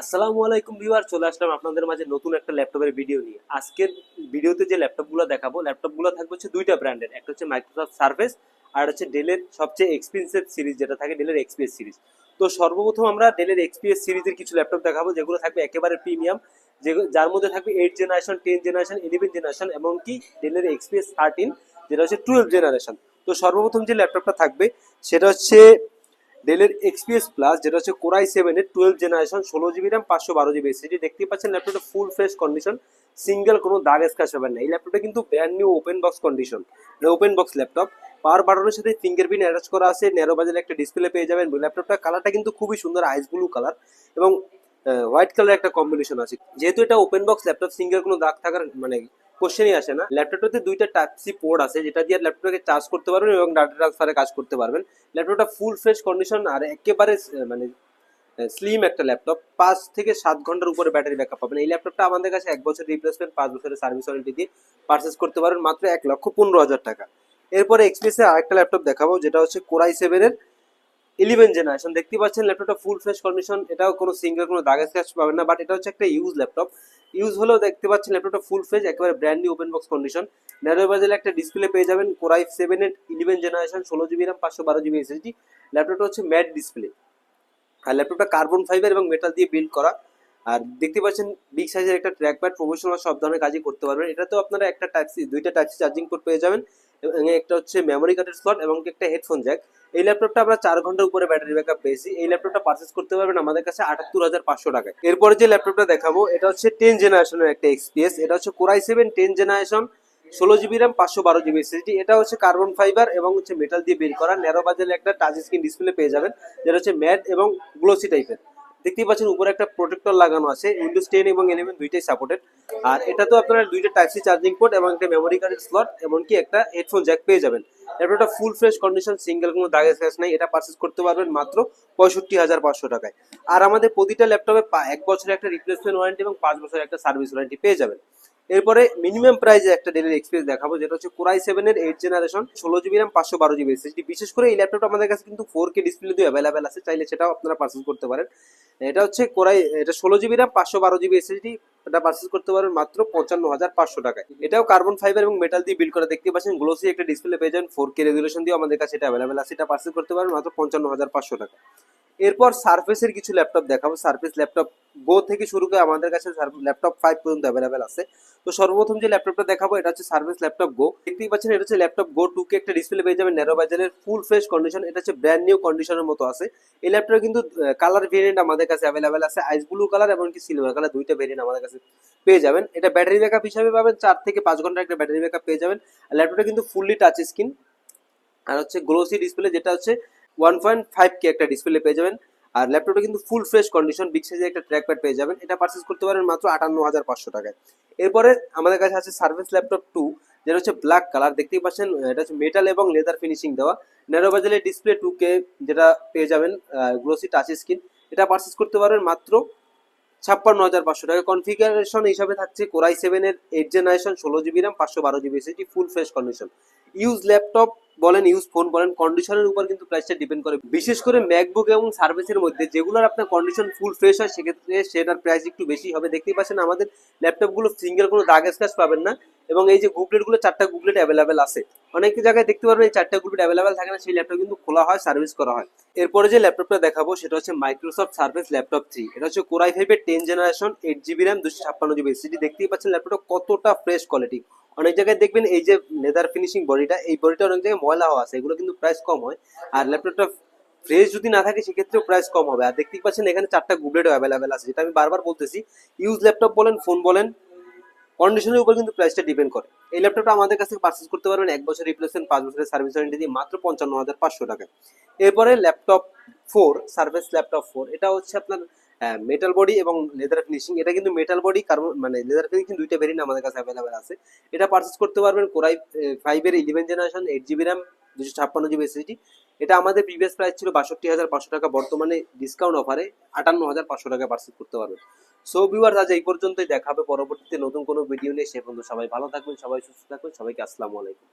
আসসালামু আলাইকুম ভিউয়ার, চলে আসলাম আপনাদের মাঝে নতুন একটা ল্যাপটপের ভিডিও নিয়ে। আজকের ভিডিওতে যে ল্যাপটপগুলো দেখাবো, ল্যাপটপগুলো থাকবে হচ্ছে দুইটা ব্র্যান্ডের, একটা হচ্ছে মাইক্রোসফট সার্ফেস আর হচ্ছে ডেলের সবচেয়ে এক্সপেন্সিভ সিরিজ যেটা থাকে ডেলের এক্সপিএস সিরিজ। তো সর্বপ্রথম আমরা ডেলের এক্সপিএস সিরিজের কিছু ল্যাপটপ দেখাবো যেগুলো থাকবে একেবারে প্রিমিয়াম, যে যার মধ্যে থাকবে 8 জেনারেশন, 10 জেনারেশন, 11 জেনারেশন, এমনকি ডেলের এক্সপিএস 13 যেটা হচ্ছে 12 জেনারেশন। তো সর্বপ্রথম যে ল্যাপটপটা থাকবে সেটা হচ্ছে ডেলের এক্সপিএস প্লাস, যেটা হচ্ছে কোরাই 7-এর 12 generation, 16 GB RAM, 512 GB SSD. দেখতেই পাচ্ছেন ল্যাপটপটা ফুল ফ্রেশ কন্ডিশন, সিঙ্গেল কোনো দাগ স্ক্র্যাচ হবে না। এই ল্যাপটপটা কিন্তু brand new open box condition, open box laptop. Power বাটনের সাথে ফিঙ্গারপ্রিন্ট অ্যাটাচ করা আছে, ন্যারো বাজের একটা ডিসপ্লে পেয়ে যাবেন। ল্যাপটপটা কালারটা কিন্তু খুবই সুন্দর, আইস ব্লু কালার এবং হোয়াইট কালার একটা কম্বিনেশন আছে। যেহেতু এটা ওপেন বক্স ল্যাপটপ, সিঙ্গেল কোনো দাগ থাকার মানে কোশ্চেনই আসে না। ল্যাপটপটাতে দুইটা টাইপ সি পোর্ট আছে, যেটা দিয়ে ল্যাপটপকে চার্জ করতে পারবেন এবং ডাটা ট্রান্সফারে কাজ করতে পারবেন। ল্যাপটপটা ফুল ফ্রেশ কন্ডিশন আর একেবারে মানে স্লিম একটা ল্যাপটপ। 5 থেকে 7 ঘন্টার উপরে ব্যাটারি ব্যাকআপ পাবেন। এই ল্যাপটপটা আমাদের কাছে 1 বছর রিপ্লেসমেন্ট, 5 বছরের সার্ভিস ওয়ারেন্টি দিয়ে পারচেস করতে পারবেন মাত্র 1,15,000 টাকা। এরপরে এক্সপ্রেসে আরেকটা ল্যাপটপ দেখাবো, যেটা হচ্ছে কোরাই 7-এর 11 জেনারেশন। দেখতে পাচ্ছেন ল্যাপটপটা ফুল ফ্রেশ কন্ডিশন, এটাও কোনো সিঙ্গেল কোনো দাগ স্ক্র্যাচ পাবেন না, বাট এটা হচ্ছে একটা ইউজ ল্যাপটপ। ইউজ হলেও দেখতে পাচ্ছেন ল্যাপটপটা ফুল ফ্রেশ, একেবারে brand new open box condition. Narrow বাজেলে একটা ডিসপ্লে পেয়ে যাবেন, কোরাই 7-এর 11 generation, 16 GB RAM, 512 GB SSD. ল্যাপটপটা হচ্ছে ম্যাট ডিসপ্লে, আর ল্যাপটপটা কার্বন ফাইবার এবং মেটাল দিয়ে বিল্ড করা। আর দেখতে পাচ্ছেন বিগ সাইজের একটা ট্র্যাক প্যাড, প্রফেশনাল সব ধরনের কাজই করতে পারবেন। এটাতেও আপনারা একটা দুইটা টাইপ সি চার্জিং পোর্ট পেয়ে যাবেন, এবং একটা হচ্ছে মেমোরি কার্ডের স্লট এবং একটা হেডফোন জ্যাক। এই ল্যাপটপটা আমরা 4 ঘন্টার উপরে ব্যাটারি ব্যাকআপ পেয়েছি। এই ল্যাপটপটা পারচেস করতে পারবেন আমাদের কাছে 78,500 টাকায়। এরপরে যে ল্যাপটপটা দেখাবো এটা হচ্ছে 10 জেনারেশনের একটা এক্সপিএস। এটা হচ্ছে core i 7 10 generation, 16 GB RAM, 512 GB SSD. এটা হচ্ছে কার্বন ফাইবার এবং হচ্ছে মেটাল দিয়ে বিল্ড করা। ন্যারো বাজেলে একটা টাচ স্ক্রিন ডিসপ্লে পেয়ে যাবেন, যেটা হচ্ছে ম্যাট এবং গ্লোসি টাইপের। দেখতেই পাচ্ছেন উপরে একটা প্রোটেক্টর লাগানো আছে, উইন্ডোজ 10 এবং 11 দুইটাই সাপোর্টেড। আর এটা তো আপনারা দুইটা টাইপ সি চার্জিং পোর্ট এবং একটা মেমোরি কার্ডের স্লট, এমনকি একটা হেডফোন জ্যাক পেয়ে যাবেন। ল্যাপটপটা ফুল ফ্রেশ কন্ডিশন, সিঙ্গেল কোনো দাগ স্ক্র্যাচ নাই। এটা পারচেস করতে পারবেন মাত্র 65,500 টাকায়। আর আমাদের প্রতিটা ল্যাপটপে 1 বছরের একটা রিপ্লেসমেন্ট ওয়ারেন্টি এবং 5 বছরের একটা সার্ভিস ওয়ারেন্টি পেয়ে যাবেন। এরপরে মিনিমাম প্রাইসে একটা ডেলের এক্সপিরিয়েন্স দেখাবো, যেটা হচ্ছে কোরাই 7-এর 8 generation, 16 GB RAM, 512 GB SSD. বিশেষ করে এই ল্যাপটপটা আমাদের কাছে কিন্তু 4K ডিসপ্লে দিয়ে অ্যাভেলেবেল আছে, চাইলে সেটাও আপনারা পারচেস করতে পারেন। এটা হচ্ছে কোরাই, এটা 16 জিবি র্যাম, 512 জিবি এসএসডি। এটা পারচেস করতে পারবেন মাত্র 55,500 টাকায়। এটাও কার্বন ফাইবার এবং মেটাল দিয়ে বিল্ড করা। দেখতে পাচ্ছেন গ্লোসি একটা ডিসপ্লে পেয়ে যাবেন, 4K রেজুলেশন দিয়ে আমাদের কাছে এটা অ্যাভেলেবেল আছে। এটা পারচেস করতে পারবেন মাত্র 55,500 টাকা। এরপর সার্ফেসের কিছু ল্যাপটপ দেখাবো। সার্ফেস ল্যাপটপ গো থেকে শুরু করে আমাদের কাছে ল্যাপটপ 5 পর্যন্ত অ্যাভেলেবেল আছে। তো সর্বপ্রথম যে ল্যাপটপটা দেখাবো এটা হচ্ছে সার্ফেস ল্যাপটপ গো। দেখতেই পাচ্ছেন এটা হচ্ছে ল্যাপটপ গো 2K একটা ডিসপ্লে পেয়ে যাবেন, ন্যারো বাজারের ফুল ফ্রেশ কন্ডিশন। এটা হচ্ছে ব্র্যান্ড নিউ কন্ডিশনের মতো আছে। এই ল্যাপটপে কিন্তু কালার ভেরিয়েন্ট আমাদের কাছে অ্যাভেলেবেল আছে, আইস ব্লু কালার এবং কি সিলভার কালার, দুইটা ভেরিয়েন্ট আমাদের কাছে পেয়ে যাবেন। এটা ব্যাটারি ব্যাকআপ হিসাবে পাবেন 4 থেকে 5 ঘন্টা একটা ব্যাটারি ব্যাকআপ পেয়ে যাবেন। আর ল্যাপটপটা কিন্তু ফুললি টাচ স্ক্রিন আর হচ্ছে গ্লোসি ডিসপ্লে, যেটা হচ্ছে 1.5K একটা ডিসপ্লে পেয়ে যাবেন। আর ল্যাপটপটা কিন্তু ফুল ফ্রেশ কন্ডিশন, বিগ সাইজের একটা ট্র্যাক প্যাড পেয়ে যাবেন। এটা পারচেস করতে পারেন মাত্র 58,500 টাকায়। এরপরে আমাদের কাছে আছে সার্ভিস ল্যাপটপ 2, যেটা হচ্ছে ব্ল্যাক কালার। দেখতেই পাচ্ছেন এটা হচ্ছে মেটাল এবং লেদার ফিনিশিং দেওয়া। ন্যারো বাজেলের ডিসপ্লে 2K যেটা পেয়ে যাবেন, গ্লোসি টাচ স্ক্রিন। এটা পারচেস করতে পারবেন মাত্র 56,500 টাকা। কনফিগারেশন হিসাবে থাকছে কোরাই 7-এর 8 generation, 16 GB RAM, 512 GB SSD, full fresh condition. Use laptop বলেন, ইউজ ফোন বলেন, কন্ডিশনের উপর কিন্তু প্রাইসটা ডিপেন্ড করে। বিশেষ করে ম্যাকবুক এবং সার্ভিসের মধ্যে যেগুলোর আপনার কন্ডিশন ফুল ফ্রেশ হয়, সেক্ষেত্রে সেটার প্রাইস একটু বেশি হবে। দেখতেই পাচ্ছেন আমাদের ল্যাপটপগুলো সিঙ্গেল কোনো দাগ স্ক্র্যাচ পাবেন না, এবং এই যে গুগলেটগুলো 4টা গুগলেট অ্যাভেলেবেল আছে। অনেক জায়গায় দেখতে পারবেন এই 4টা গুগলেট অ্যাভেলেবেল থাকে না, সেই ল্যাপটপ কিন্তু খোলা হয়, সার্ভিস করা হয়। এরপরে যে ল্যাপটপটা দেখাবো সেটা হচ্ছে মাইক্রোসফট সার্ফেস ল্যাপটপ 3। এটা হচ্ছে কোরাই 5-এর 10 generation, 8 GB RAM, 256 GB SSD. দেখতেই পাচ্ছেন ল্যাপটপটা কতটা ফ্রেশ কোয়ালিটি। অনেক জায়গায় দেখবেন এই যে লেদার ফিনিশিং বডিটা, এই বডিটা অনেক জায়গায় ময়লা হওয়া আছে, এগুলো কিন্তু প্রাইস কম হয়। আর ল্যাপটপটা ফ্রেশ যদি না থাকে সেক্ষেত্রেও প্রাইস কম হবে। আর দেখতেই পাচ্ছেন এখানে 4টা গুগলেটও অ্যাভেলেবেল আছে, যেটা আমি বারবার বলতেছি। ইউজ ল্যাপটপ বলেন, ফোন বলেন, কন্ডিশনের উপর কিন্তু প্রাইসটা ডিপেন্ড করে। এই ল্যাপটপটা আমাদের কাছে পারচেস করতে পারবেন 1 বছর রিপ্লেসমেন্ট, 5 বছরের সার্ভিস ওয়ারেন্টি দিয়ে মাত্র 55,500 টাকায়। এরপরে ল্যাপটপ 4, সার্ভিস ল্যাপটপ 4। এটা হচ্ছে আপনার মেটাল বডি এবং লেদার ফিনিশিং। এটা কিন্তু মেটাল বডি কার্বন মানে লেদার ফিনিশিং, দুইটা ভেরিয়েন্ট আমাদের কাছে অ্যাভেলেবেল আছে। এটা পারচেস করতে পারবেন কোরাই 5-এর 11 generation, 8 GB RAM, 256 GB SSD. এটা আমাদের প্রিভিয়াস প্রাইস ছিল 62,500 টাকা, বর্তমানে ডিসকাউন্ট অফারে 58,500 টাকা পারচেস করতে পারবেন। সো ভিউয়ার্স, আজ এই পর্যন্তই। দেখা হবে পরবর্তীতে নতুন কোনো ভিডিও নিয়ে। সে পর্যন্ত সবাই ভালো থাকবেন, সবাই সুস্থ থাকবেন। সবাইকে আসসালামু আলাইকুম।